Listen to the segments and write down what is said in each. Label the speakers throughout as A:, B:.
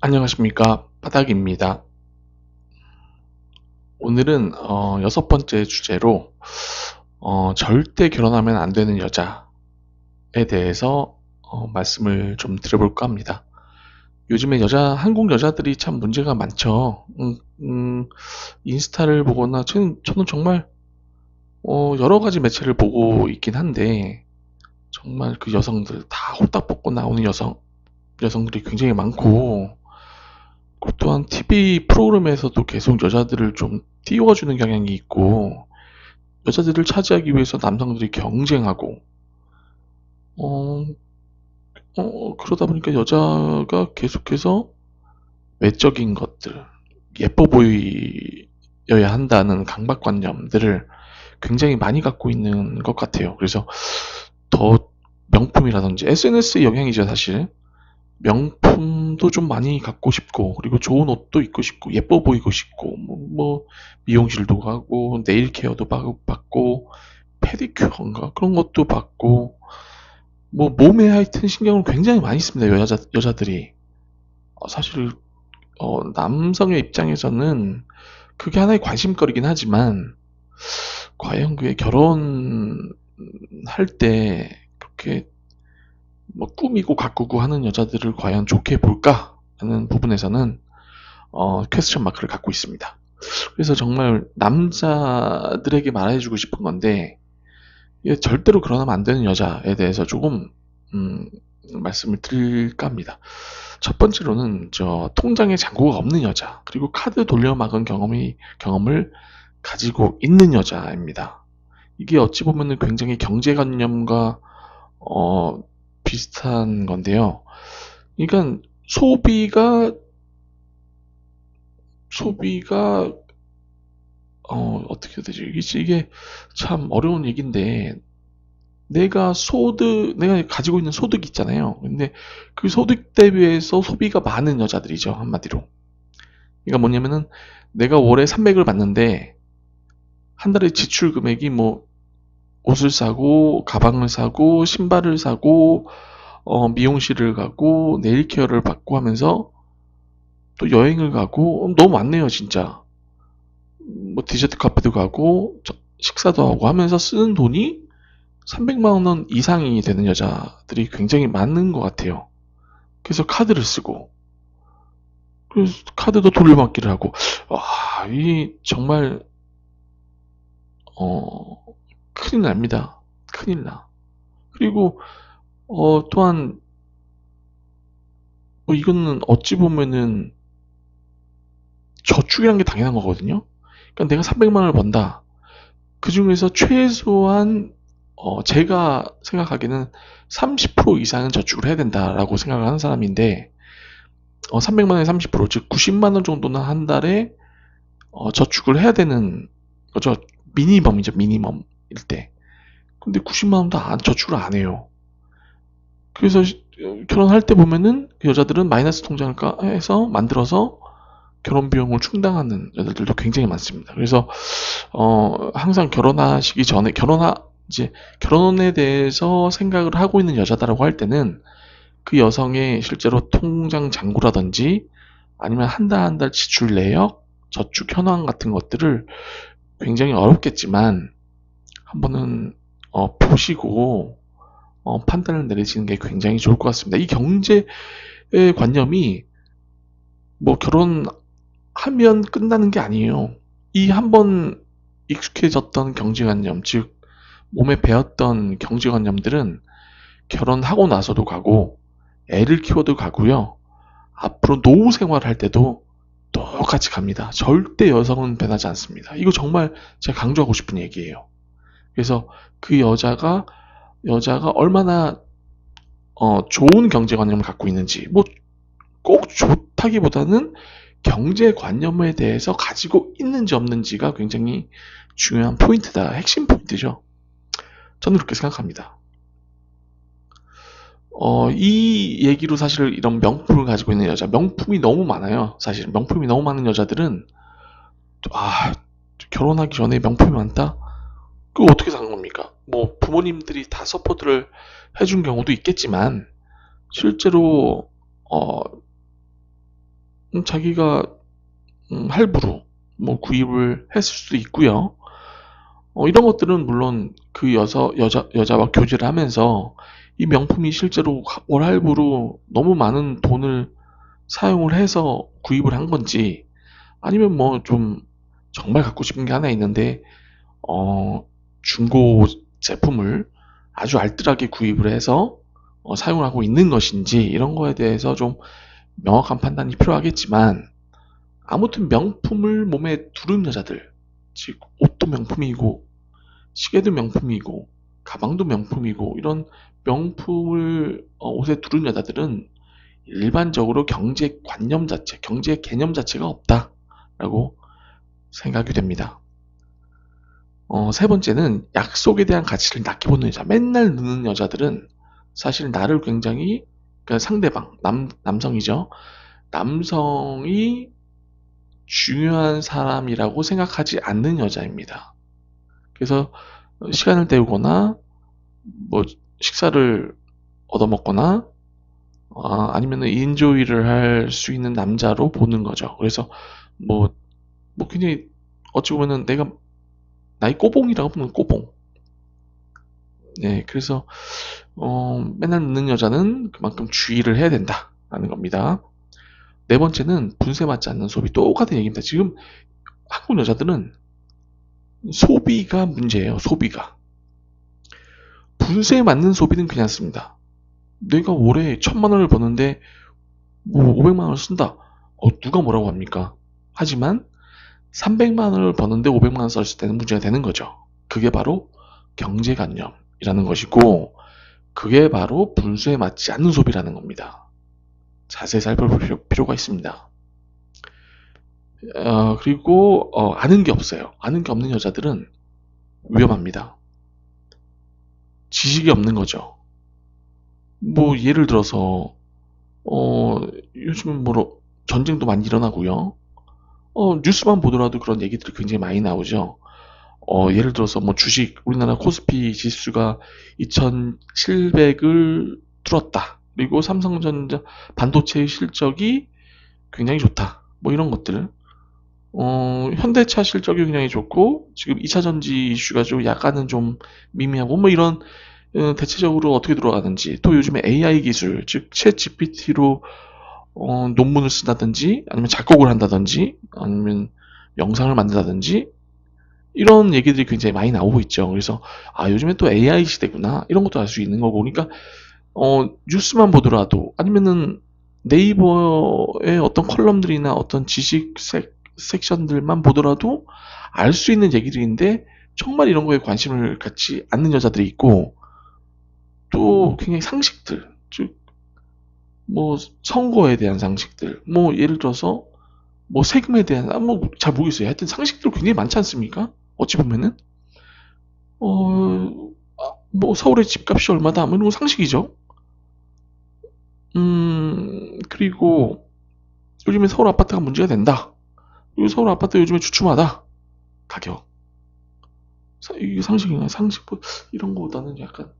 A: 안녕하십니까, 바닥입니다. 오늘은 여섯 번째 주제로 절대 결혼하면 안 되는 여자에 대해서 말씀을 좀 드려볼까 합니다. 요즘에 한국 여자들이 참 문제가 많죠. 인스타를 보거나 저는 정말 여러 가지 매체를 보고 있긴 한데 정말 그 여성들 다 호딱 벗고 나오는 여성들이 굉장히 많고, 그 또한 TV 프로그램에서도 계속 여자들을 좀 띄워주는 경향이 있고, 여자들을 차지하기 위해서 남성들이 경쟁하고, 어, 그러다 보니까 여자가 계속해서 외적인 것들, 예뻐 보여야 한다는 강박관념들을 굉장히 많이 갖고 있는 것 같아요. 그래서 더 명품이라든지 SNS의 영향이죠, 사실. 명품도 좀 많이 갖고 싶고, 그리고 좋은 옷도 입고 싶고, 예뻐 보이고 싶고, 미용실도 가고, 네일 케어도 받고, 페디큐어인가? 그런 것도 받고, 몸에 하여튼 신경을 굉장히 많이 씁니다, 여자들이. 사실, 남성의 입장에서는 그게 하나의 관심거리긴 하지만, 과연 그게 결혼할 때, 그렇게 꾸미고 가꾸고 하는 여자들을 과연 좋게 볼까? 하는 부분에서는 퀘스천 마크를 갖고 있습니다. 그래서 정말 남자들에게 말해주고 싶은 건데, 이게 절대로 결혼하면 안 되는 여자에 대해서 조금 음, 말씀을 드릴까 합니다. 첫 번째로는 통장에 잔고가 없는 여자, 그리고 카드 돌려막은 경험을 가지고 있는 여자입니다. 이게 어찌 보면은 굉장히 경제관념과 어, 비슷한 건데요. 그러니까 소비가 어떻게 해야 되지? 이게 참 어려운 얘기인데, 내가 가지고 있는 소득이 있잖아요. 근데 그 소득 대비해서 소비가 많은 여자들이죠, 한마디로. 그러니까 뭐냐면은, 내가 월에 300을 받는데 한 달에 지출 금액이 옷을 사고 가방을 사고 신발을 사고 미용실을 가고 네일 케어를 받고 하면서 또 여행을 가고, 너무 많네요, 진짜. 디저트 카페도 가고 식사도 하고 하면서 쓰는 돈이 300만 원 이상이 되는 여자들이 굉장히 많은 것 같아요. 그래서 카드를 쓰고, 그래서 카드도 돌려막기를 하고, 이 정말 어, 큰일 납니다. 큰일 나. 그리고 또한 이거는 어찌 보면은 저축이라는 게 당연한 거거든요. 그러니까 내가 300만 원을 번다. 그 중에서 최소한 제가 생각하기에는 30% 이상은 저축을 해야 된다라고 생각을 하는 사람인데, 300만 원에 30%, 즉 90만 원 정도는 한 달에 저축을 해야 되는 거죠. 미니멈이죠, 미니멈일 때. 근데 90만 원도 저축을 안 해요. 그래서 결혼할 때 보면은 그 여자들은 마이너스 통장을 해서 만들어서 결혼 비용을 충당하는 여자들도 굉장히 많습니다. 그래서 항상 결혼하시기 전에 이제 결혼에 대해서 생각을 하고 있는 여자다라고 할 때는 그 여성의 실제로 통장 잔고라든지 아니면 한 달 한 달 지출 내역, 저축 현황 같은 것들을 굉장히 어렵겠지만 한번은 보시고 판단을 내리시는 게 굉장히 좋을 것 같습니다. 이 경제의 관념이 결혼하면 끝나는 게 아니에요. 이 한 번 익숙해졌던 경제관념, 즉 몸에 배웠던 경제관념들은 결혼하고 나서도 가고 애를 키워도 가고요. 앞으로 노후 생활할 때도 똑같이 갑니다. 절대 여성은 변하지 않습니다. 이거 정말 제가 강조하고 싶은 얘기예요. 그래서 그 여자가 얼마나 좋은 경제관념을 갖고 있는지, 꼭 좋다기보다는 경제관념에 대해서 가지고 있는지 없는지가 굉장히 중요한 포인트다. 핵심 포인트죠. 저는 그렇게 생각합니다. 이 얘기로 사실 이런 명품을 가지고 있는 명품이 너무 많아요. 사실 명품이 너무 많은 여자들은 아, 결혼하기 전에 명품이 많다? 그거 어떻게 사는 겁니까? 부모님들이 다 서포트를 해준 경우도 있겠지만, 실제로 어, 자기가 할부로 뭐 구입을 했을 수도 있고요. 이런 것들은 물론 그 여자와 교제를 하면서 이 명품이 실제로 월 할부로 너무 많은 돈을 사용을 해서 구입을 한 건지, 아니면 뭐 좀 정말 갖고 싶은 게 하나 있는데 중고 제품을 아주 알뜰하게 구입을 해서 사용을 하고 있는 것인지, 이런 거에 대해서 좀 명확한 판단이 필요하겠지만, 아무튼 명품을 몸에 두른 여자들, 즉 옷도 명품이고 시계도 명품이고 가방도 명품이고, 이런 명품을 옷에 두른 여자들은 일반적으로 경제 개념 자체가 없다라고 생각이 됩니다. 세 번째는 약속에 대한 가치를 낮게 보는 여자. 맨날 늦는 여자들은 사실 나를 굉장히, 그러니까 상대방, 남성이죠. 남성이 중요한 사람이라고 생각하지 않는 여자입니다. 그래서 시간을 때우거나 뭐 식사를 얻어먹거나 아니면 인조이를 할 수 있는 남자로 보는 거죠. 그래서 뭐 굉장히 어찌 보면은 내가 나이 꼬봉이라고 보면 꼬봉. 네, 그래서 맨날 늦는 여자는 그만큼 주의를 해야 된다라는 겁니다. 네 번째는 분수에 맞지 않는 소비. 똑같은 얘기입니다. 지금 한국 여자들은 소비가 문제예요. 소비가. 분수에 맞는 소비는 괜찮습니다. 내가 월에 1,000만 원을 버는데 뭐 500만 원을 쓴다. 누가 뭐라고 합니까? 하지만 300만 원을 버는데 500만 원 썼을 때는 문제가 되는 거죠. 그게 바로 경제관념이라는 것이고, 그게 바로 분수에 맞지 않는 소비라는 겁니다. 자세히 살펴볼 필요가 있습니다. 그리고 아는 게 없어요. 아는 게 없는 여자들은 위험합니다. 지식이 없는 거죠. 뭐 예를 들어서 요즘은 뭐 전쟁도 많이 일어나고요. 뉴스만 보더라도 그런 얘기들이 굉장히 많이 나오죠. 예를 들어서 뭐 주식, 우리나라 코스피 지수가 2,700을 뚫었다. 그리고 삼성전자 반도체의 실적이 굉장히 좋다. 뭐 이런 것들. 현대차 실적이 굉장히 좋고, 지금 2차 전지 이슈가 좀 약간은 좀 미미하고, 뭐 이런, 대체적으로 어떻게 돌아가는지, 또 요즘에 AI 기술, 즉, 챗 GPT로, 논문을 쓴다든지, 아니면 작곡을 한다든지, 아니면 영상을 만든다든지, 이런 얘기들이 굉장히 많이 나오고 있죠. 그래서, 요즘에 또 AI 시대구나. 이런 것도 알 수 있는 거고. 그러니까, 뉴스만 보더라도, 아니면은 네이버의 어떤 컬럼들이나 어떤 지식 섹션들만 보더라도 알 수 있는 얘기들인데, 정말 이런 거에 관심을 갖지 않는 여자들이 있고, 또 굉장히 상식들, 즉, 뭐, 선거에 대한 상식들, 뭐, 예를 들어서, 뭐, 세금에 대한, 뭐, 잘 모르겠어요. 하여튼 상식들 굉장히 많지 않습니까? 어찌 보면은. 뭐, 서울의 집값이 얼마다, 뭐, 이런 거 상식이죠. 그리고, 요즘에 서울 아파트가 문제가 된다. 그리고 서울 아파트 요즘에 주춤하다. 가격. 이게 상식이나 상식, 이런 거보다는 약간,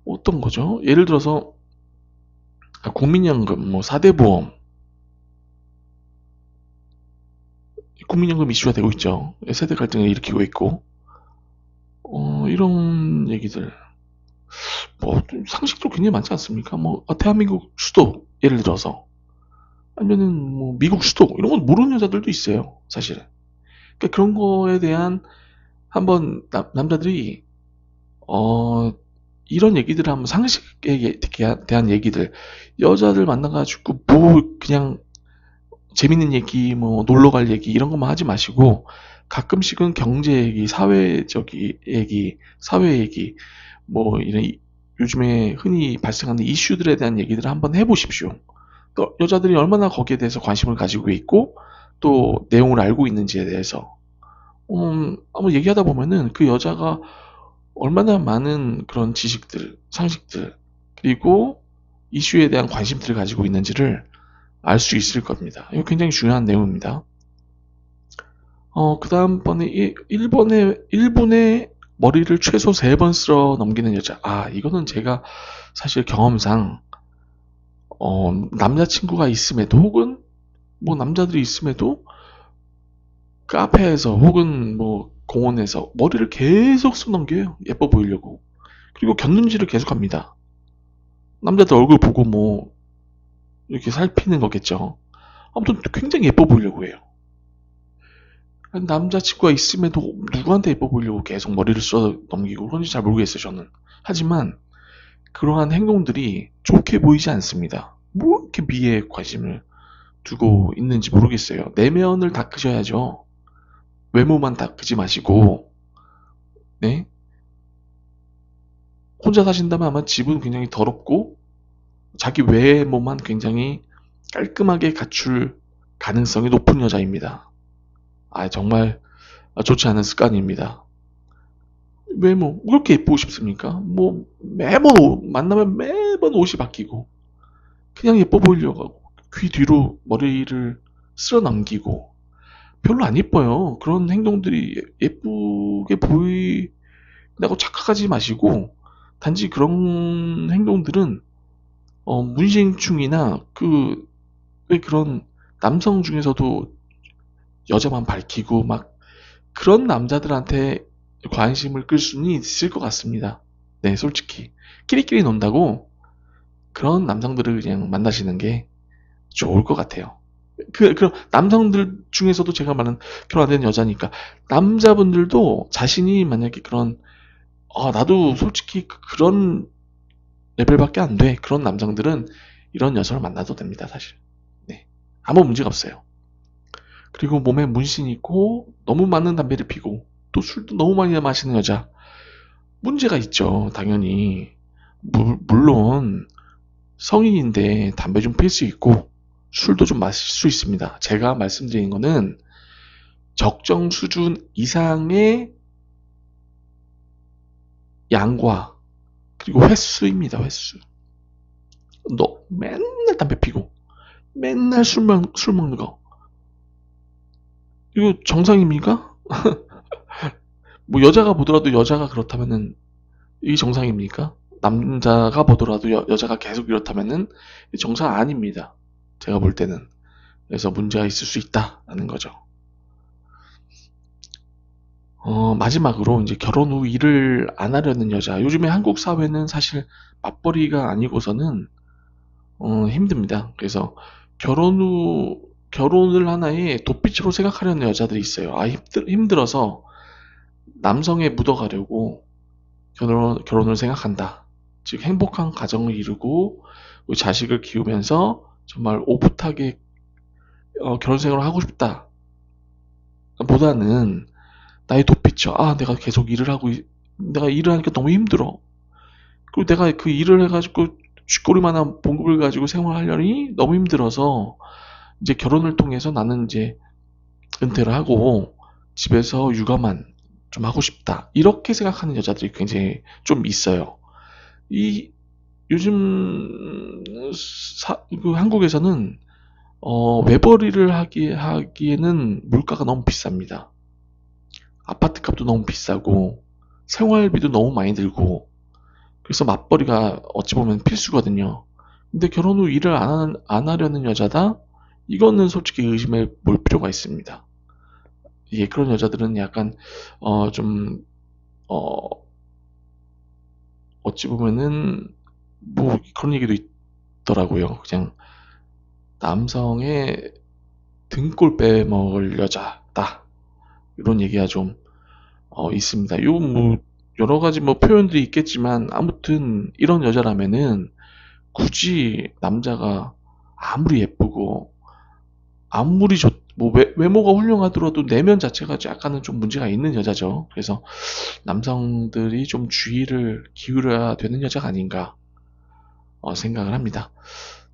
A: 어떤 거죠? 예를 들어서, 국민연금, 뭐, 4대 보험, 국민연금 이슈가 되고 있죠. 세대 갈등을 일으키고 있고, 이런 얘기들. 뭐, 좀 상식도 굉장히 많지 않습니까? 뭐, 대한민국 수도, 예를 들어서. 아니면은, 뭐, 미국 수도, 이런 건 모르는 여자들도 있어요, 사실은. 그러니까 그런 거에 대한, 한번, 남자들이, 어, 이런 얘기들을 한번 상식에 대한 얘기들, 여자들 만나가지고, 뭐, 그냥, 재밌는 얘기, 뭐, 놀러 갈 얘기, 이런 것만 하지 마시고, 가끔씩은 경제 얘기, 얘기, 사회 얘기, 뭐, 이런, 요즘에 흔히 발생하는 이슈들에 대한 얘기들을 한번 해보십시오. 또, 여자들이 얼마나 거기에 대해서 관심을 가지고 있고, 또, 내용을 알고 있는지에 대해서. 한번 얘기하다 보면은 그 여자가 얼마나 많은 그런 지식들, 상식들, 그리고 이슈에 대한 관심들을 가지고 있는지를 알 수 있을 겁니다. 이거 굉장히 중요한 내용입니다. 그 다음번에 1분에 머리를 최소 3번 쓸어 넘기는 여자. 이거는 제가 사실 경험상, 남자친구가 있음에도, 혹은 뭐 남자들이 있음에도 카페에서 혹은 뭐 공원에서 머리를 계속 써넘겨요. 예뻐 보이려고. 그리고 곁눈질을 계속합니다. 남자들 얼굴 보고 뭐 이렇게 살피는 거겠죠. 아무튼 굉장히 예뻐 보이려고 해요. 남자친구가 있음에도 누구한테 예뻐 보이려고 계속 머리를 써 넘기고 그런지 잘 모르겠어요, 저는. 하지만 그러한 행동들이 좋게 보이지 않습니다. 뭐 이렇게 미에 관심을 두고 있는지 모르겠어요. 내면을 닦으셔야죠. 외모만 닦지 마시고, 네? 혼자 사신다면 아마 집은 굉장히 더럽고, 자기 외모만 굉장히 깔끔하게 갖출 가능성이 높은 여자입니다. 정말 좋지 않은 습관입니다. 외모, 왜 그렇게 예쁘고 싶습니까? 뭐, 매번 만나면 매번 옷이 바뀌고, 그냥 예뻐 보이려고 하고, 귀 뒤로 머리를 쓸어 넘기고, 별로 안 예뻐요. 그런 행동들이 예쁘게 보인다고 착각하지 마시고, 단지 그런 행동들은, 문신충이나 왜 그런 남성 중에서도 여자만 밝히고 막 그런 남자들한테 관심을 끌 수는 있을 것 같습니다. 네, 솔직히. 끼리끼리 논다고 그런 남성들을 그냥 만나시는 게 좋을 것 같아요. 그런 남성들 중에서도 제가 말하는 결혼 안 된 여자니까 남자분들도 자신이 만약에 그런 나도 솔직히 그런 레벨밖에 안 돼. 그런 남성들은 이런 여성을 만나도 됩니다, 사실. 네. 아무 문제가 없어요. 그리고 몸에 문신이 있고 너무 많은 담배를 피고 또 술도 너무 많이 마시는 여자. 문제가 있죠, 당연히. 물론 성인인데 담배 좀 필 수 있고 술도 좀 마실 수 있습니다. 제가 말씀드린 거는 적정 수준 이상의 양과 그리고 횟수입니다. 횟수. 너 맨날 담배 피고 맨날 술 먹는 거 이거 정상입니까? 뭐 여자가 보더라도 여자가 그렇다면은 이게 정상입니까? 남자가 보더라도 여자가 계속 이렇다면은 정상 아닙니다. 제가 볼 때는. 그래서 문제가 있을 수 있다라는 거죠. 마지막으로 이제 결혼 후 일을 안 하려는 여자. 요즘에 한국 사회는 사실 맞벌이가 아니고서는 힘듭니다. 그래서 결혼 후 결혼을 하나의 도피처로 생각하려는 여자들이 있어요. 힘들어서 남성에 묻어가려고 결혼을 생각한다. 즉 행복한 가정을 이루고 자식을 키우면서 정말 오붓하게 결혼 생활을 하고 싶다. 보다는 나의 도피처. 내가 계속 내가 일을 하니까 너무 힘들어. 그리고 내가 그 일을 해가지고 쥐꼬리만한 봉급을 가지고 생활하려니 너무 힘들어서 이제 결혼을 통해서 나는 이제 은퇴를 하고 집에서 육아만 좀 하고 싶다. 이렇게 생각하는 여자들이 굉장히 좀 있어요. 이 요즘 한국에서는 외벌이를 하기에는 물가가 너무 비쌉니다. 아파트 값도 너무 비싸고 생활비도 너무 많이 들고 그래서 맞벌이가 어찌 보면 필수거든요. 근데 결혼 후 일을 안 하려는 여자다? 이거는 솔직히 의심해 볼 필요가 있습니다. 그런 여자들은 약간 좀 어찌 보면은 뭐 그런 얘기도 있더라고요. 그냥 남성의 등골 빼먹을 여자다. 이런 얘기가 좀 있습니다. 요 뭐 여러 가지 뭐 표현들이 있겠지만 아무튼 이런 여자라면은 굳이 남자가 아무리 예쁘고 아무리 뭐 외모가 훌륭하더라도 내면 자체가 약간은 좀 문제가 있는 여자죠. 그래서 남성들이 좀 주의를 기울여야 되는 여자가 아닌가 생각을 합니다.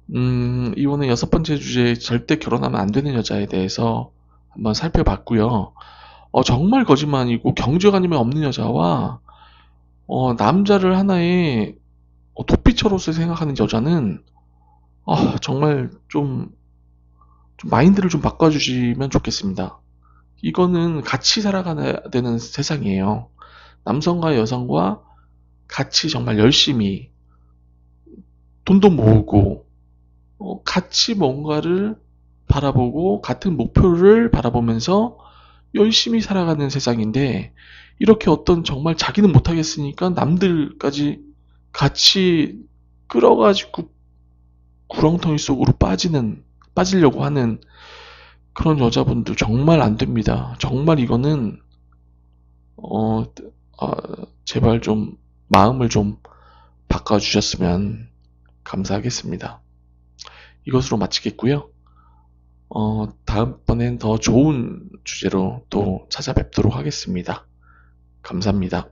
A: 이번에 여섯 번째 주제 절대 결혼하면 안 되는 여자에 대해서 한번 살펴봤고요. 정말 거짓말 아니고 경제가 아니면 없는 여자와 남자를 하나의 도피처로서 생각하는 여자는 정말 좀 마인드를 좀 바꿔주시면 좋겠습니다. 이거는 같이 살아가야 되는 세상이에요. 남성과 여성과 같이 정말 열심히 돈도 모으고 같이 뭔가를 바라보고 같은 목표를 바라보면서 열심히 살아가는 세상인데, 이렇게 어떤 정말 자기는 못하겠으니까 남들까지 같이 끌어가지고 구렁텅이 속으로 빠지려고 하는 그런 여자분들 정말 안 됩니다. 정말 이거는 어, 아, 제발 좀 마음을 좀 바꿔주셨으면 감사하겠습니다. 이것으로 마치겠고요. 다음번엔 더 좋은 주제로 또 찾아뵙도록 하겠습니다. 감사합니다.